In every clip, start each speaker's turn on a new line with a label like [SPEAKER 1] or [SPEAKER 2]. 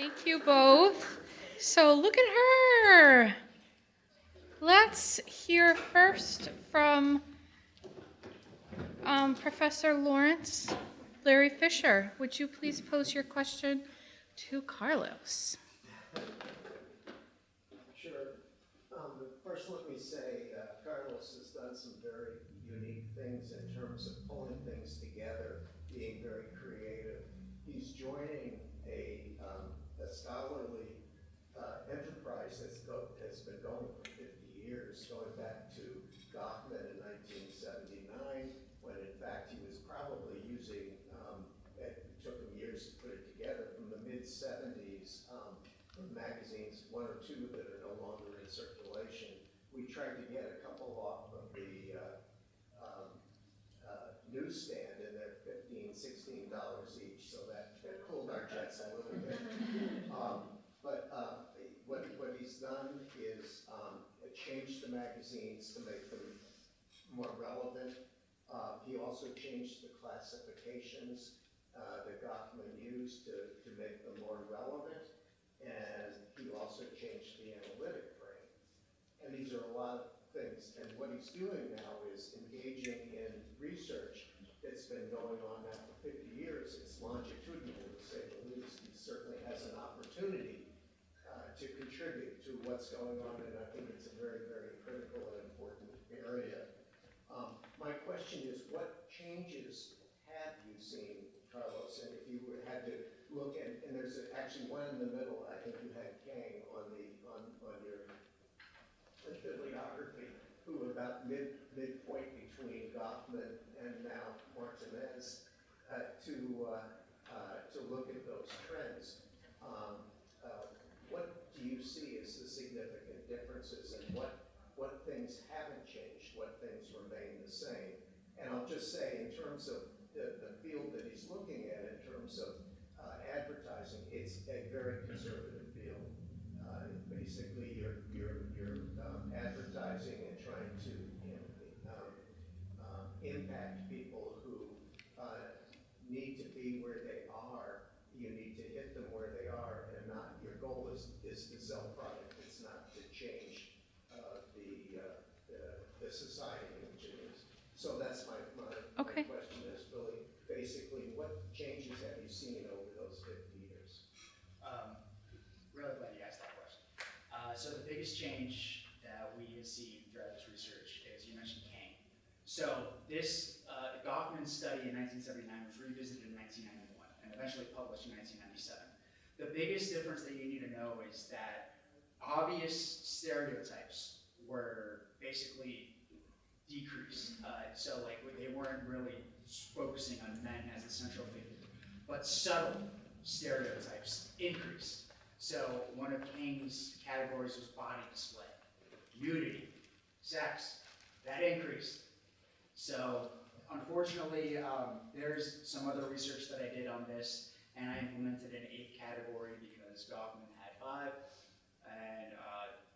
[SPEAKER 1] Thank you both. So look at her. Let's hear first from Professor Lawrence Larry Fisher. Would you please pose your question to Carlos?
[SPEAKER 2] Sure. First, let me say Carlos has done some very unique things in terms of pulling things together, being very creative. He's joining a scholarly enterprise has been going for 50 years, going back to Goffman in 1979, when in fact he was probably using, it took him years to put it together, from the mid-70s, from magazines, one or two that are no longer in circulation. We tried to get a couple off of the newsstand, and they're $15, $16 each, so that cooled our jets a little bit. What he's done is changed the magazines to make them more relevant. He also changed the classifications that Goffman used to make them more relevant, and he also changed the analytic frame. And these are a lot of things. And what he's doing now is engaging in research that's been going on now for 50 years. It's longitudinal, to say the least. He certainly has an opportunity to contribute to what's going on, and I think it's a very, very critical and important area. My question is, what changes have you seen, Carlos? And if you had to look at, and there's actually one in the middle, I think you had Kang on your bibliography, who about midpoint between Goffman and now Martinez to look at those trends. What do you see as the significant differences, and what things haven't changed, what things remain the same? And I'll just say, in terms of the field that he's looking at, in terms of advertising, it's a very conservative field. Basically, you're advertising and trying to impact people who need to be where they are. You need to hit them where they are, and not your goal is to sell product. It's not to change the society in which it is. So that's my question is really basically, what changes have you seen over those 50 years?
[SPEAKER 3] Really glad you asked that question. So the biggest change that we have seen throughout this research is, you mentioned Kang. So this Goffman study in 1979 was revisited in 1991 and eventually published in 1997. The biggest difference that you need to know is that obvious stereotypes were basically decreased. So like they weren't really focusing on men as the central figure, but subtle stereotypes increased. So one of King's categories was body display, nudity, sex, that increased. So unfortunately, there's some other research that I did on this, and I implemented an 8th category because Goffman had 5, and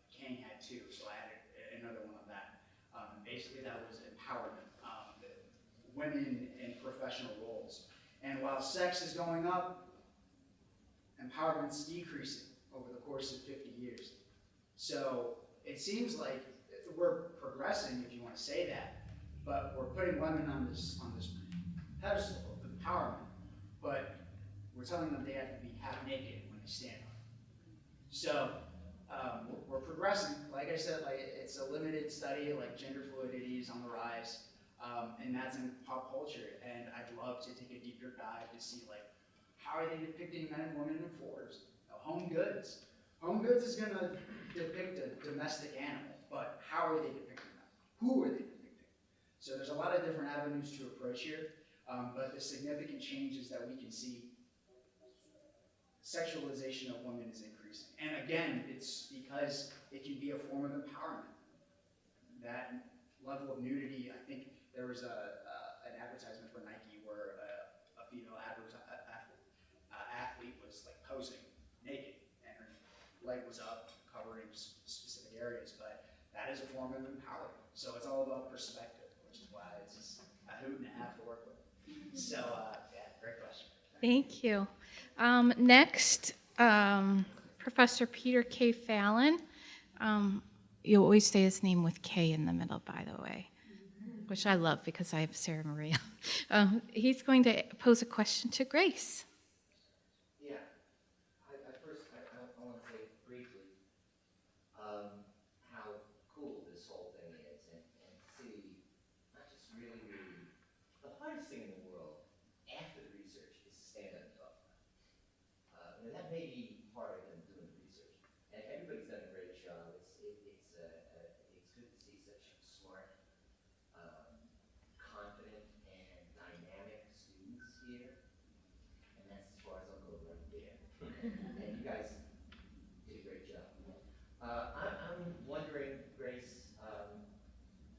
[SPEAKER 3] King had 2, so I added another one on that. Basically, that was empowerment, women in professional roles. And while sex is going up, empowerment's decreasing over the course of 50 years. So it seems like we're progressing, if you want to say that, but we're putting women on this pedestal of empowerment, but we're telling them they have to be half naked when they stand up. So we're progressing. Like I said, like it's a limited study, like gender fluidity is on the rise, and that's in pop culture. And I'd love to take a deeper dive to see like how are they depicting men and women in Forbes? Home Goods. Home Goods is going to depict a domestic animal, but how are they depicting them? Who are they depicting? So there's a lot of different avenues to approach here, but the significant changes that we can see, sexualization of women is increasing. And again, it's because it can be a form of empowerment. That level of nudity, I think there was an advertisement for Nike where a female athlete was like posing naked and her leg was up, covering specific areas, but that is a form of empowerment. So it's all about perspective, which is why it's a hoot and a half to work with. So yeah, great question.
[SPEAKER 1] Thank you. Next, Professor Peter K. Fallon. You always say his name with K in the middle, by the way, which I love because I have Sarah Maria. He's going to pose a question to Grace.
[SPEAKER 4] Yeah, I want to say briefly how cool this whole thing is, and to see not just really the hardest thing in the world after the research is to stand up and talk about it. That may be harder than doing the research, and everybody's done a great job. It's good to see such smart, confident, and dynamic students here, and that's as far as I'll go right there. And you guys did a great job. I'm wondering, Grace,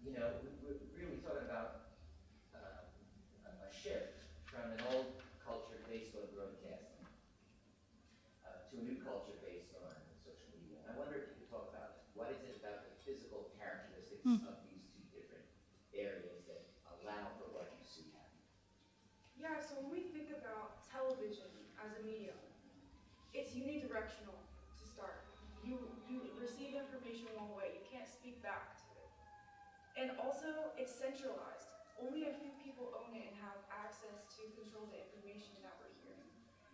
[SPEAKER 4] we're really talking about a shift from an old culture based on broadcasting to a new culture based on social media. And I wonder if you could talk about what is it about the physical characteristics of these two different areas that allow for what you see happening.
[SPEAKER 5] Yeah, so when we think about television as a medium, it's unidirectional to start. You receive information one way, you can't speak back to it. And also, it's centralized. Only a few people own it and have access to control the information that we're hearing.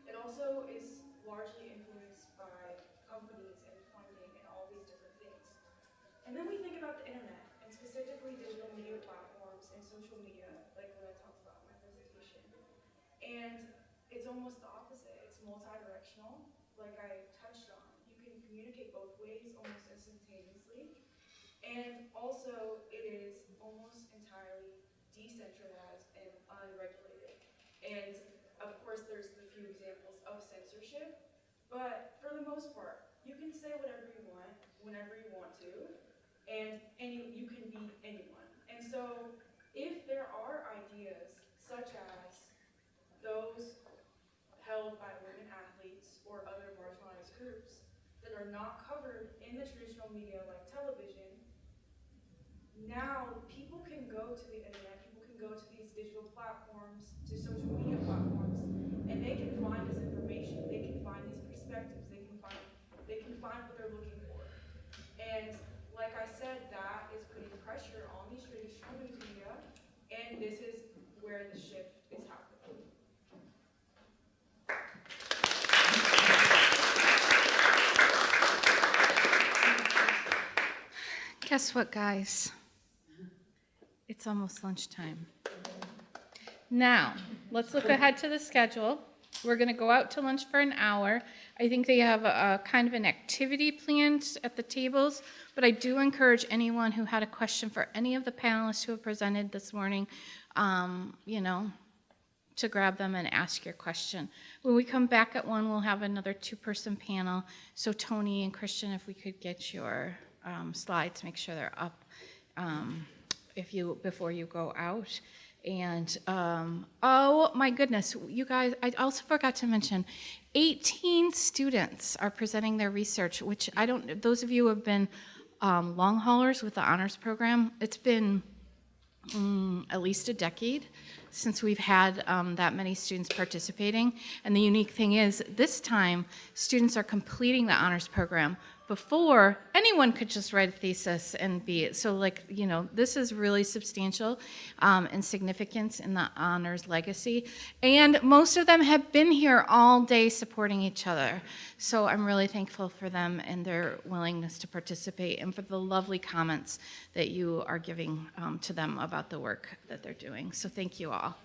[SPEAKER 5] It also is largely influenced by companies and funding and all these different things. And then we think about the internet, and specifically digital media platforms and social media, like what I talked about in my presentation. And it's almost the opposite. It's multi-directional, like I touched on. You can communicate both ways almost instantaneously. And also, it is almost entirely decentralized and unregulated. And of course, there's the few examples of censorship, but for the most part, you can say whatever you want, whenever you want to, and you can be anyone. And so, if there are ideas such as those held by women athletes or other marginalized groups that are not covered in the traditional media like television, now people can go to the internet, people can go to these digital platforms, to social media platforms, and they can find this information, they can find these perspectives, they can find what they're looking for. And like I said, that is putting pressure on these traditional news media, and this is where the shift is happening.
[SPEAKER 1] Guess what, guys? It's almost lunchtime. Now, let's look ahead to the schedule. We're going to go out to lunch for an hour. I think they have a kind of an activity planned at the tables, but I do encourage anyone who had a question for any of the panelists who have presented this morning, to grab them and ask your question. When we come back at 1, we'll have another 2-person panel. So Tony and Christian, if we could get your slides, make sure they're up before you go out. And oh my goodness, you guys, I also forgot to mention, 18 students are presenting their research, which those of you who have been long haulers with the honors program, it's been at least a decade since we've had that many students participating. And the unique thing is, this time, students are completing the honors program before anyone could just write a thesis and be it. So this is really substantial and significant in the honors legacy. And most of them have been here all day supporting each other. So I'm really thankful for them and their willingness to participate and for the lovely comments that you are giving to them about the work that they're doing. So thank you all.